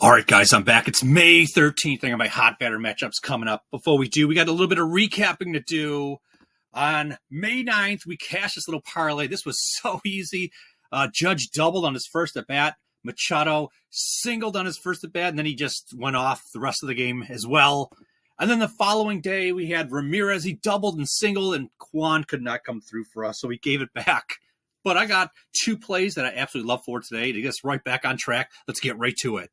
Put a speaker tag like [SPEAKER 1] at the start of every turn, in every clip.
[SPEAKER 1] All right, guys, I'm back. It's May 13th. I got my hot batter matchups coming up. Before we do, we got a little bit of recapping to do. On May 9th, we cashed this little parlay. This was so easy. Judge doubled on his first at bat. Machado singled on his first at bat, and then he just went off the rest of the game as well. And then the following day, we had Ramirez. He doubled and singled, and Kwan could not come through for us, so we gave it back. But I got two plays that I absolutely love for today to get us right back on track. Let's get right to it.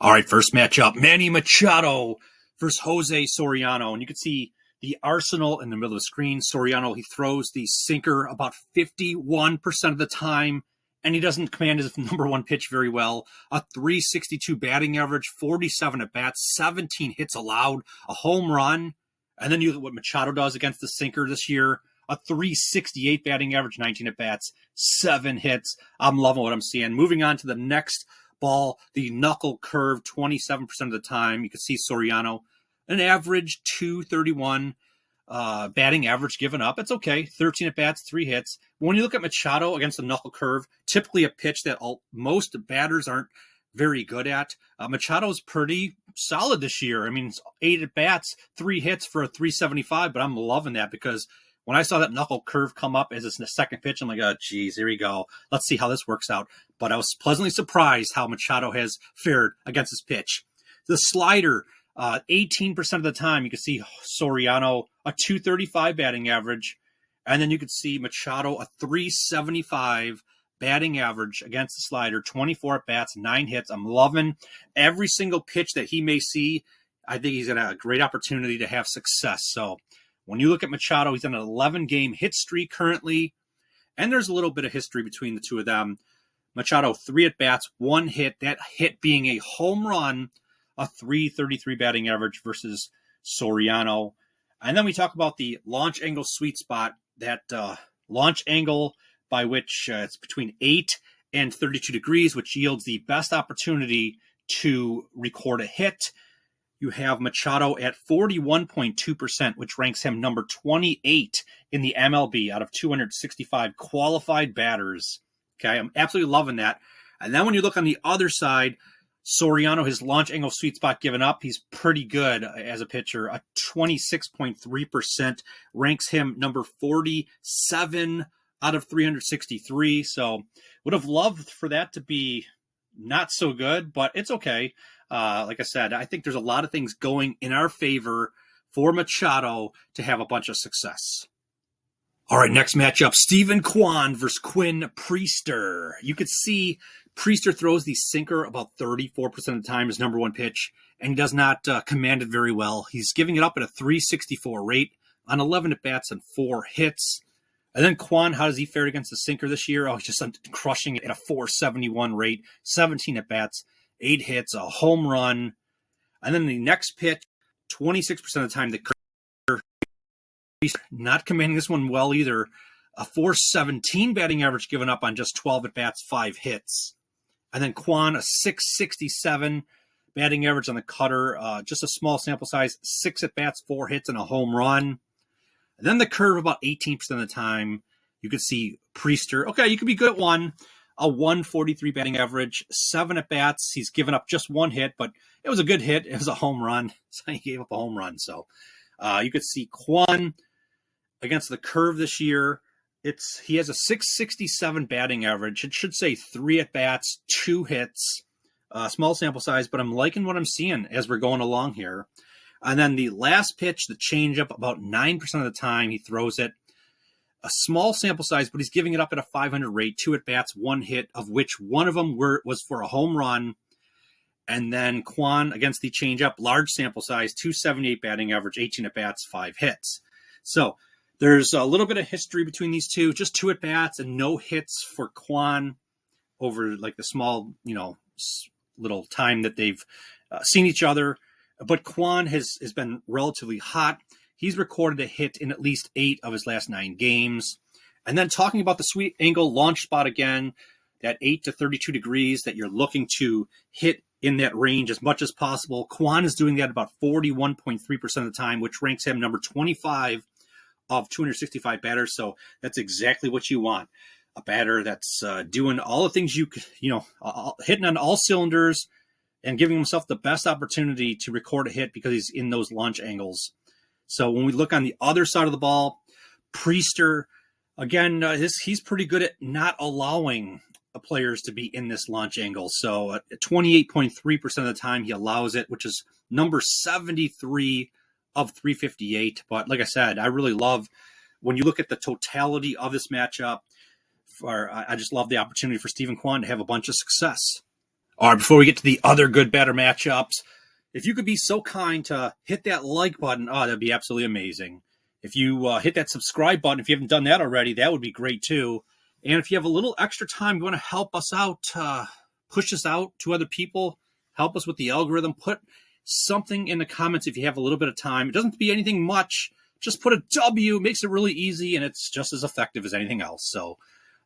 [SPEAKER 1] All right, first matchup, Manny Machado versus Jose Soriano. And you can see the arsenal in the middle of the screen. Soriano, he throws the sinker about 51% of the time, and he doesn't command his number one pitch very well. A 362 batting average, 47 at-bats, 17 hits allowed, a home run. And then you look at what Machado does against the sinker this year. A 368 batting average, 19 at-bats, 7 hits. I'm loving what I'm seeing. Moving on to the next ball, the knuckle curve, 27% of the time. You can see Soriano, an average 231 batting average given up. It's okay. 13 at-bats, 3 hits. When you look at Machado against the knuckle curve, typically a pitch that most batters aren't very good at. Machado's pretty solid this year. I mean, 8 at-bats, 3 hits for a 375, but I'm loving that because when I saw that knuckle curve come up as the second pitch, I'm like, oh, geez, here we go. Let's see how this works out. But I was pleasantly surprised how Machado has fared against this pitch. The slider, 18% of the time, you can see Soriano, a 235 batting average. And then you can see Machado, a 375 batting average against the slider, 24 at-bats, 9 hits. I'm loving every single pitch that he may see. I think he's going to have a great opportunity to have success. So when you look at Machado, he's on an 11-game hit streak currently, and there's a little bit of history between the two of them. Machado, 3 at-bats, 1 hit, that hit being a home run, a 333 batting average versus Soriano. And then we talk about the launch angle sweet spot, that launch angle by which it's between 8 and 32 degrees, which yields the best opportunity to record a hit. You have Machado at 41.2%, which ranks him number 28 in the MLB out of 265 qualified batters. Okay, I'm absolutely loving that. And then when you look on the other side, Soriano, his launch angle sweet spot given up, he's pretty good as a pitcher. A 26.3% ranks him number 47 out of 363. So would have loved for that to be not so good, but it's okay. Like I said, I think there's a lot of things going in our favor for Machado to have a bunch of success. All right, next matchup, Stephen Kwan versus Quinn Priester. You could see Priester throws the sinker about 34% of the time, his number one pitch, and he does not command it very well. He's giving it up at a 364 rate on 11 at-bats and 4 hits. And then Kwan, how does he fare against the sinker this year? Oh, he's just crushing it at a 471 rate, 17 at-bats, 8 hits, a home run. And then the next pitch, 26% of the time, the curve, he's not commanding this one well either. A 417 batting average given up on just 12 at-bats, 5 hits. And then Kwan, a 667 batting average on the cutter, just a small sample size, 6 at-bats, 4 hits, and a home run. And then the curve about 18% of the time. You could see Priester. Okay, you could be good at one. A 143 batting average, 7 at-bats. He's given up just 1 hit, but it was a good hit. It was a home run. So he gave up a home run. So you could see Kwan against the curve this year. He has a 667 batting average. It should say 3 at-bats, 2 hits. Small sample size, but I'm liking what I'm seeing as we're going along here. And then the last pitch, the changeup, about 9% of the time he throws it. A small sample size, but he's giving it up at a 500 rate, 2 at-bats, 1 hit, of which one of them was for a home run. And then Kwan against the changeup, large sample size, 278 batting average, 18 at-bats, 5 hits. So there's a little bit of history between these two, just 2 at-bats and no hits for Kwan over like the small, little time that they've seen each other. But Kwan has been relatively hot. He's recorded a hit in at least 8 of his last 9 games. And then talking about the sweet angle launch spot again, that 8 to 32 degrees that you're looking to hit in that range as much as possible. Kwan is doing that about 41.3% of the time, which ranks him number 25 of 265 batters. So that's exactly what you want. A batter that's doing all the things hitting on all cylinders and giving himself the best opportunity to record a hit because he's in those launch angles. So when we look on the other side of the ball, Priester, again, he's pretty good at not allowing players to be in this launch angle. So 28.3% of the time he allows it, which is number 73 of 358. But like I said, I really love when you look at the totality of this matchup. I just love the opportunity for Steven Kwan to have a bunch of success. All right, before we get to the other good batter matchups, if you could be so kind to hit that like button, that'd be absolutely amazing. If you hit that subscribe button, if you haven't done that already, that would be great too. And if you have a little extra time, you want to help us out, push us out to other people, help us with the algorithm, put something in the comments if you have a little bit of time. It doesn't have to be anything much. Just put a W. It makes it really easy, and it's just as effective as anything else. So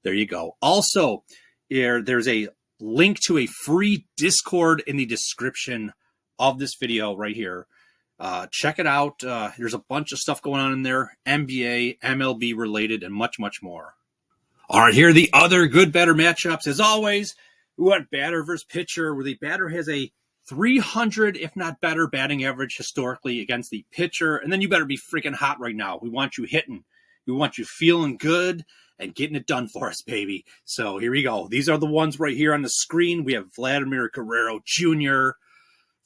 [SPEAKER 1] there you go. Also, there's a link to a free Discord in the description of this video right here. Check it out. There's a bunch of stuff going on in there, NBA, MLB related, and much, much more. All right, here are the other good batter matchups. As always, we want batter versus pitcher, where the batter has a 300, if not better, batting average historically against the pitcher. And then you better be freaking hot right now. We want you hitting. We want you feeling good and getting it done for us, baby. So here we go. These are the ones right here on the screen. We have Vladimir Guerrero Jr.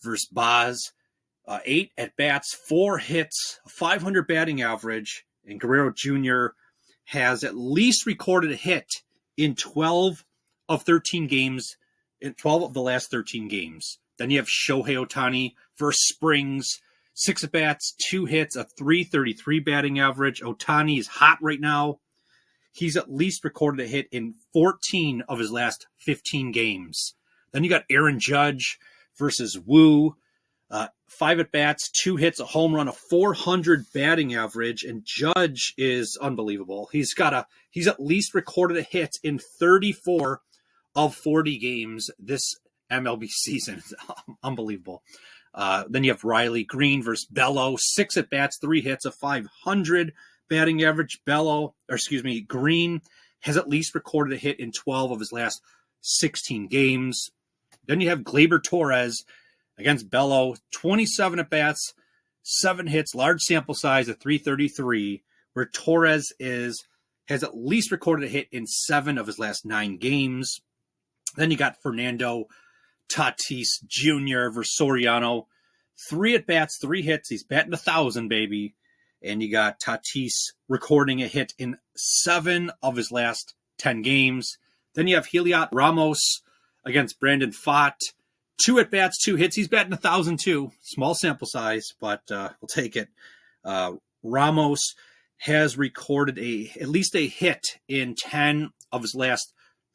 [SPEAKER 1] versus Baz. 8 at-bats, 4 hits, 500 batting average. And Guerrero Jr. has at least recorded a hit in 12 of 13 games, in 12 of the last 13 games. Then you have Shohei Ohtani versus Springs, 6 at-bats, 2 hits, a 333 batting average. Ohtani is hot right now. He's at least recorded a hit in 14 of his last 15 games. Then you got Aaron Judge versus Wu. 5 at-bats, 2 hits, a home run, a 400 batting average, and Judge is unbelievable. He's at least recorded a hit in 34 of 40 games this MLB season. It's unbelievable. Then you have Riley Green versus Bello, 6 at-bats, 3 hits, a 500 batting average. Green has at least recorded a hit in 12 of his last 16 games. Then you have Gleyber Torres against Bello, 27 at-bats, 7 hits, large sample size of 333, where Torres has at least recorded a hit in 7 of his last 9 games. Then you got Fernando Tatis Jr. versus Soriano, 3 at-bats, 3 hits. He's batting 1,000, baby. And you got Tatis recording a hit in 7 of his last 10 games. Then you have Heliot Ramos against Brandon Pfaadt, 2 at-bats, 2 hits. He's batting 1,000 too. Small sample size, but we'll take it. Ramos has recorded at least a hit in 10 of his last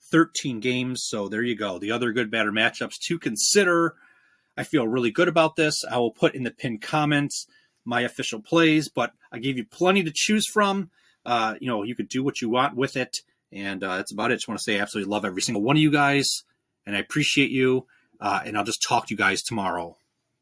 [SPEAKER 1] 13 games. So there you go. The other good batter matchups to consider. I feel really good about this. I will put in the pinned comments my official plays, but I gave you plenty to choose from. You could do what you want with it. And that's about it. I just want to say I absolutely love every single one of you guys. And I appreciate you. And I'll just talk to you guys tomorrow.